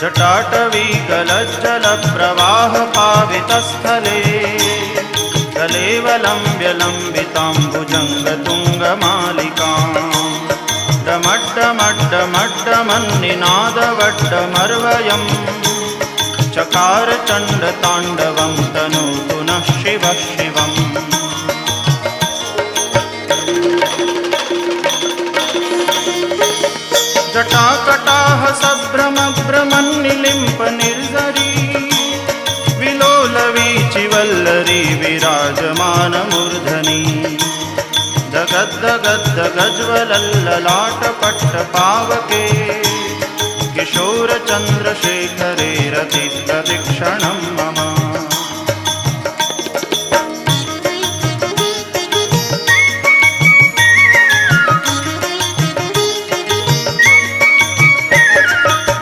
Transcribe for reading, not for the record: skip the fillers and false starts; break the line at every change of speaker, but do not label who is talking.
जटाटवीगलज्जलप्रवाहपावितस्थले कलेवलम्ब्य लम्बिताम्बुजङ्गतुङ्गमालिकाम् डमड्डमड्डमड्डमन्निनादवड्डमर्वयम् चकार चण्डताण्डवं तनोतु नः शिवः शिवम्। जटाकटाह सभ्रमभ्रमन्निलिम्प निर्झरी विलोलवीचिवल्लरी विराजमानमूर्धनि दगद्दगद्दगज्ज्वलल्ललाटपट्टपावके किशोरचन्द्रशेखरे रतिप्रदक्षिणम्